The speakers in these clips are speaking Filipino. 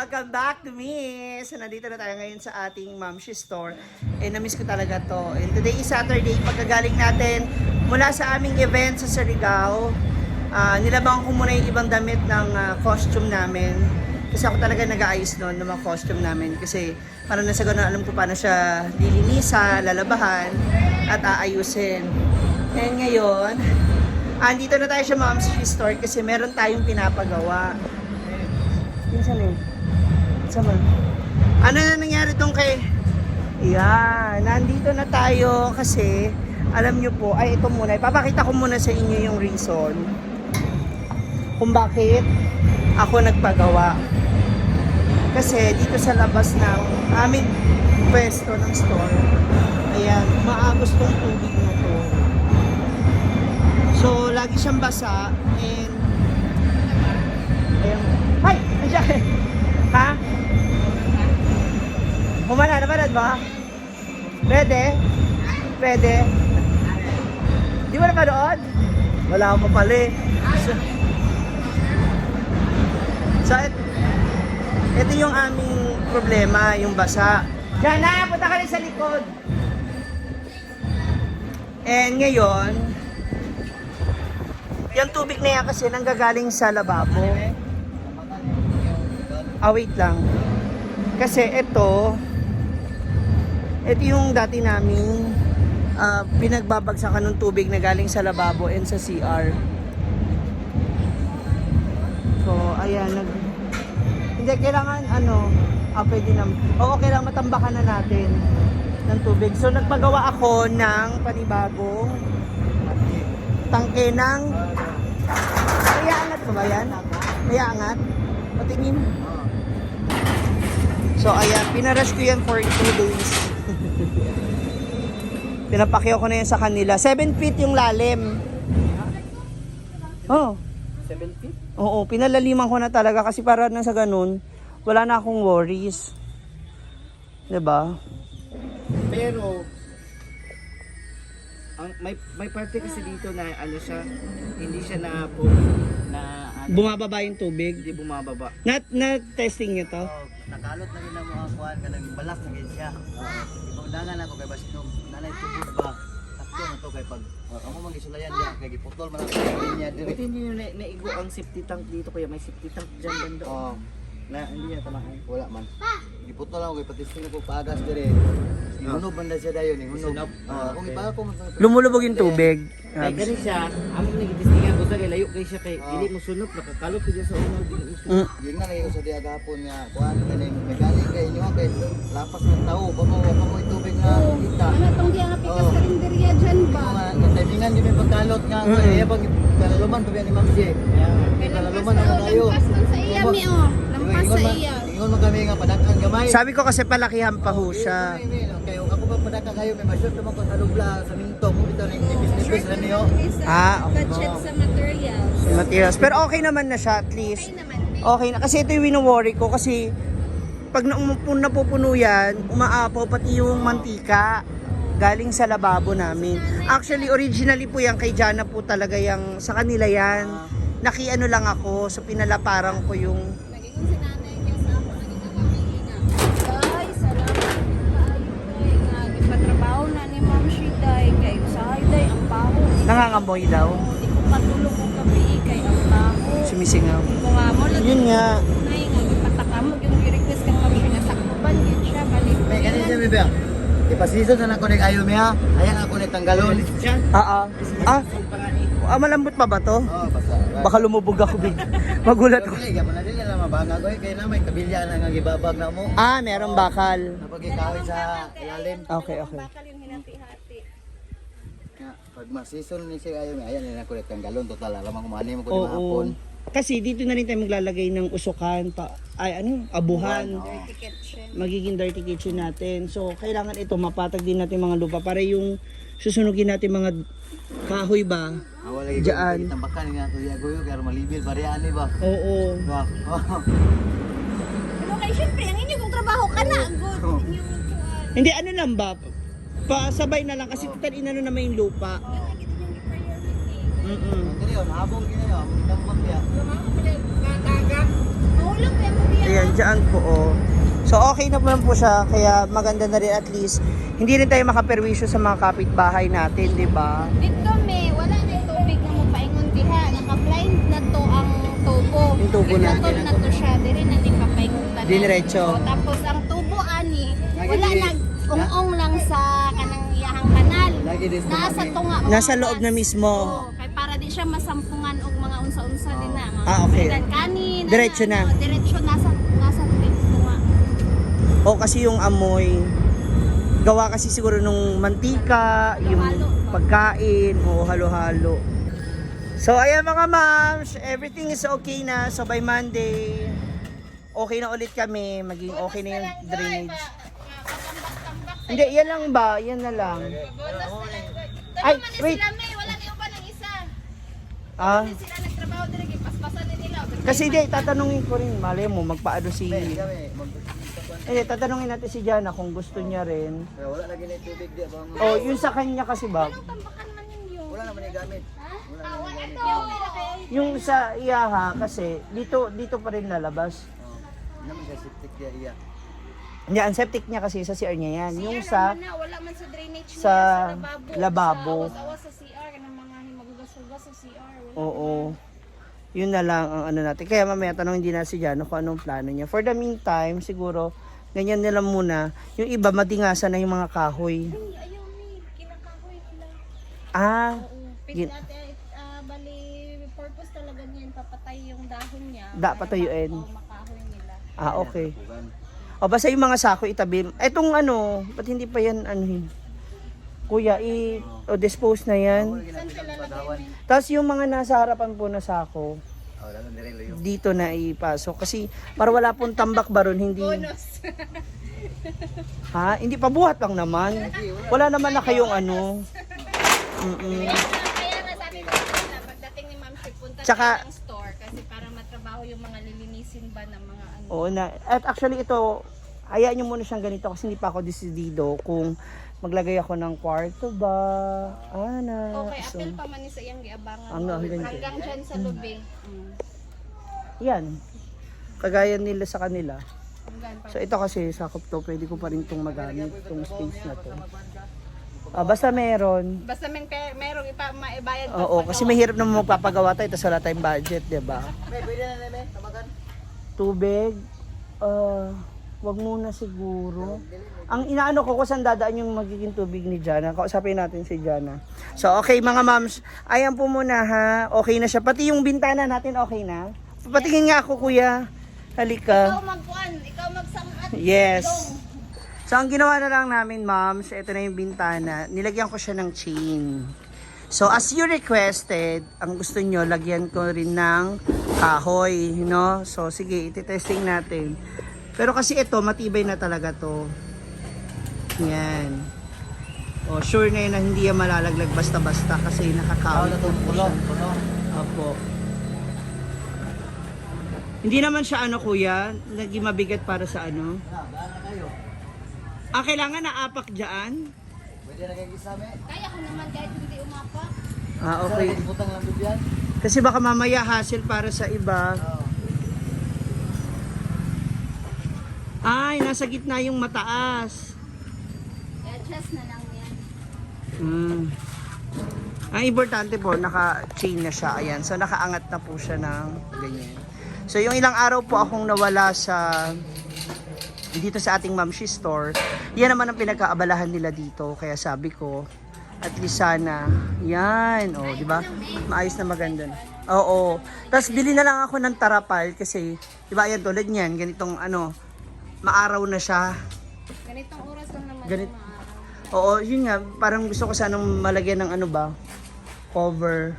Welcome back to me! So, nandito na tayo ngayon sa ating Mamshi Store. Na-miss ko talaga to. And today is Saturday, pagkagaling natin mula sa aming event sa Surigao. Nilabangan ko muna yung ibang damit ng costume namin. Kasi ako talaga nag-aayos noon ng mga costume namin. Kasi para nasa gano'n, alam ko paano siya lilinisan, lalabahan, at aayusin. And ngayon, andito na tayo sa Mamshi Store kasi meron tayong pinapagawa. Pinsan eh. Sama. Ano na nangyari tong kay... Yan. Nandito na tayo kasi alam nyo po, ay ito muna. Ipapakita ko muna sa inyo yung reason kung bakit ako nagpagawa. Kasi dito sa labas ng aming pwesto ng store, ayan, maagos tong tubig na to. So, lagi siyang basa and ayan. Hay! Andiyan! Ha? Humana, napanad ba? Pwede? Pwede? Di mo napanood? Wala akong mapali. So, ito yung aming problema, yung basa. Diyan na! Punta ka rin sa likod! And ngayon, yung tubig na yan kasi nanggagaling sa lababo. Wait lang. Kasi ito yung dati naming pinagbabagsakan ng tubig na galing sa lababo and sa CR. So, ayan. Hindi, kailangan pwede na. Oo, kailangan matambakan na natin ng tubig. So, nagpagawa ako ng panibagong tangke ng... May angat mo ba yan? May angat? Patingin. So, ayan. Pinarush ko yan for 2 days. Pinapakyaw ko na yan sa kanila. 7 feet yung lalim. Oh. 7 feet? Oo, pinalaliman ko na talaga kasi para na sa ganun, wala na akong worries. 'Di ba? Pero may parte kasi dito na siya, hindi siya Bumababa yung tubig. hindi bumababa. Na testing niyo to. Nakalot na rin ang mga kuhan kanang balak na gid siya. Ipaundangan ako kay Basnom. Nanay tubod ba? Takto na to kay pag amo man gisulayan niya kay giputol man ang niya Ito diri. hindi nyo naigo ang septic tank dito kuya, may septic tank dyan banda. Oh, Na hindi niya tamaan. wala man. Giputol ako kay patistin ko paagas diri. Ihunob man na siya dayon, ihunob. Kung ipa ko Lumulubog yung tubig. Kay gani siya, amo nagidistingan ko sa kay layo kay siya kay dili mo sunod nakakalot ko dyan sa uno dili mo sunod. yun nga lagi ko sa diya gahapon nga kuhan kaning may galing kay inyo kay lapas ng tao pa mo tubig na kita. Ano tong di ang apikas Oo. karinderya dyan ba? Mga timingan di may pagkalot nga kay bang kalaluman pa ni Ma'am J. Kay Kalaluman lampas na tayo. lampas man sa iya mi oh. Lampas sa iya. Ingon man kami nga padakan gamay. Sabi ko kasi palakihan pa ho siya. Kayo ako ba padakan kayo may ma-shoot naman ko sa lubla sa minto mo bitaw ning nipis-nipis ra niyo. Okay. Budget sa materials. Materials. Pero okay naman na siya at least. Okay naman. Okay na. Kasi ito yung wino-worry ko kasi pag napupuno yan, umaapaw pati yung mantika galing sa lababo namin. Actually, originally po yan kay Jana po talaga yung sa kanila yan. Nakiano lang ako, so pinalaparang ko yung... Naging si nanay niya sa ako naging nakahinga. Ay, salamat kaayo nga gipatrabaho na ni Ma'am Shiday kay usahay day ang baho. Nangangamoy daw. Di ko patulog ko gabi kay ang baho. Sumisingaw. Di ko nga mo lagi. Yun nga. Nay nga gipataka mo yung request kang Ma'am Shiday saktuban yun siya balik. May ganin siya mi ba? Ipa-season na ako ning ayo mi ha. Ayan ako ni tanggalon. Malambot pa ba to? Oh, basta. Baka lumubog ako big. Magulat ko. Dili gyapon na dili na mabanga ko kay na may kabilya na nga gibabag na mo. Merong bakal. Napagikawi sa ilalim. Okay. Bakal yung hinati-hati. Nga, pag ma-season ni siya ayo mi ayan ni ako ni tanggalon total alam ko mani mo ko Oo. ni mahapon. Kasi dito na rin tayo maglalagay ng usukan, abuhan. Dirty kitchen. Magiging dirty kitchen natin. So, kailangan ito, mapatag din natin mga lupa para yung susunugin natin mga kahoy ba? Wala lagi Diyan. tambakan nga to ya goyo kay malibil barian ni ba. Oo. Ba. Pero kay syempre, ang inyo kung trabaho ka na, good. Inyong kuhan. Hindi, ano lang ba? Pasabay na lang kasi total inano naman yung lupa. Dili yon habong ginayo, tambak ya. Mahulog kaya mo biya. Ayan, Diyan po, oh. So, okay na po siya. Kaya maganda na rin at least. Hindi rin tayo makaperwisyo sa mga kapitbahay natin, di ba? Dito may wala na tubig na mo paingon diha. Naka-blind na to ang tubo. Yung tubo na. Iputol na to siya. Diri na di papaingon tanan. Diniretso. O, tapos ang tubo ani wala nag ung lang sa kanang iyahang kanal. Lagi dis Nasa tunga. Nasa loob na mismo. Oo, kay para di siya masampungan og mga unsa-unsa din na. Mga Ah, okay. kanin. Diretso na. Diretso nasa tunga. O kasi yung amoy, gawa kasi siguro nung mantika, yung pagkain, o halo-halo. So ayan mga moms, everything is okay na. So by Monday, okay na ulit kami, maging okay na yung drainage. Hindi, yan lang ba? Yan na lang. Ay, wait. Wala niyo pa ng isa. Ah, Sila nagtrabaho dire paspasan din nila. kasi hindi, tatanungin ko rin, malay mo, magpaano si... kami. Eh, tatanungin natin si Jana kung gusto niya rin. Kaya wala lagi na tubig di ba? O, yun sa kanya kasi ba? Tambakan man yun. Wala naman yung gamit. Yung sa iyaha kasi, dito pa rin lalabas. Hindi naman siya septic dia iya. Hindi, ang septic niya kasi sa CR niya yan. Yung sa... Wala man sa drainage sa niya, lababo. Sa awas sa CR kanang mga magugas-ugas sa CR. Wala. Oo. Yun na lang ang ano natin. Kaya mamaya tanongin din na si Jano kung anong plano niya. For the meantime, siguro, ganyan nila muna. Yung iba, madingasan na yung mga kahoy. Ay, ayaw ni, kinakahoy nila. Ah, Pin bali purpose talaga niyan papatay yung dahon niya. Patayuin. Para makahoy nila. okay. O basta yung mga sako itabi. Etong ano, ba't hindi pa yan anuhin? Kuya, dispose na yan. Saan sila lagay? Tapos yung mga nasa harapan po na sako, Wala na rin layo. dito na ipasok. Kasi para wala pong tambak baron, hindi... Bonus. Ha? Hindi pa buhat lang naman. Wala naman na kayong ano. Kaya nga sabi ko na pagdating ni Ma'am Ship, punta Tsaka- tayo ng store kasi para matrabaho yung mga lilinisin ba ng mga ano. Oo na. At actually ito, hayaan nyo muna siyang ganito kasi hindi pa ako desidido kung maglagay ako ng kwarto ba. Okay, So, apel pa man ni sa iyang giabangan. Hanggang Hanggang dyan sa lubing. yan. Kagaya nila sa kanila. Hanggang pa. So ito kasi sakop to, pwede ko pa rin itong magamit, itong space na to. Basta meron. Basta merong maibayad pa. Oo, kasi mahirap naman magpapagawa tayo, tapos wala tayong budget, di ba? May pwede na namin tamagan. Tubig, wag muna siguro. Ang inaano ko kung saan dadaan yung magiging tubig ni Jana. Kausapin natin si Jana. So, okay mga moms. Ayan po muna ha. Okay na siya. Pati yung bintana natin okay na. Patingin nga ako kuya. Halika. Ikaw magkuan, ikaw magsangat. Yes. So, ang ginawa na lang namin moms, ito na yung bintana. Nilagyan ko siya ng chain. So, as you requested, ang gusto nyo, lagyan ko rin ng kahoy, no? So, sige, ititesting natin. Pero kasi ito, matibay na talaga to. Yan. O, sure na yun na hindi yan malalaglag basta-basta kasi nakakawit. Pulo. Opo. Hindi naman siya ano kuya, naging mabigat para sa ano. Bahala kayo. Kailangan na apak dyan? Pwede na kayo isame. Kaya ko naman kahit hindi umapak. Okay. Butang lang bibyan. Kasi baka mamaya hassle para sa iba. Ay, nasa gitna yung mataas. I-adjust na lang yan. Ang importante po, naka-chain na siya. Ayan. So, nakaangat na po siya ng ganyan. So, yung ilang araw po akong nawala sa dito sa ating Mamshi store, yan naman ang pinagkaabalahan nila dito. Kaya sabi ko, at least sana, yan, di ba? Maayos na maganda na. Oo. Tapos, bili na lang ako ng tarapal kasi, di ba, yan tulad niyan, ganitong maaraw na siya. Ganitong oras lang naman Ganit- yung maaraw. Oo, yun nga, parang gusto ko sanang malagyan ng cover.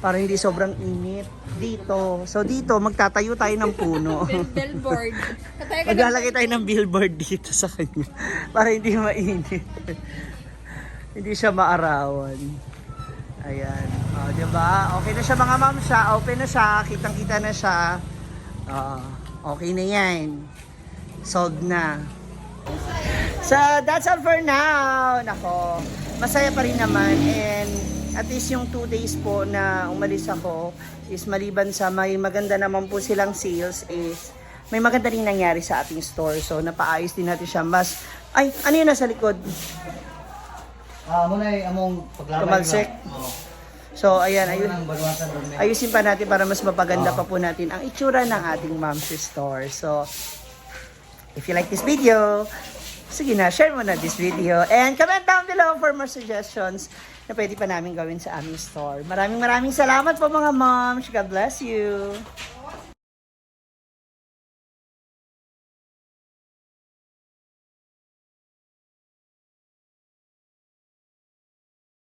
Para hindi sobrang init dito. So dito, magtatayo tayo ng puno. Billboard. Maglalagay tayo ng billboard dito sa kanya. Para hindi mainit. Hindi siya maarawan. Ayan. Diba? Okay na siya mga ma'am siya. Open na siya. Kitang-kita na siya. Okay na yan. Solved na. So, that's all for now. Nako, masaya pa rin naman. And at least yung 2 days po na umalis ako is maliban sa may maganda naman po silang sales is may maganda rin nangyari sa ating store. So, napaayos din natin siya. Mas, ay, ano yun nasa likod? Muna among paglaban. Tumalsik. So, ayan, Ang baluwasan ron, may. ayusin pa natin para mas mapaganda pa po natin ang itsura ng ating Momshi Store. So, if you like this video, sige na, share mo na this video. And comment down below for more suggestions na pwede pa namin gawin sa aming store. Maraming salamat po mga moms. God bless you.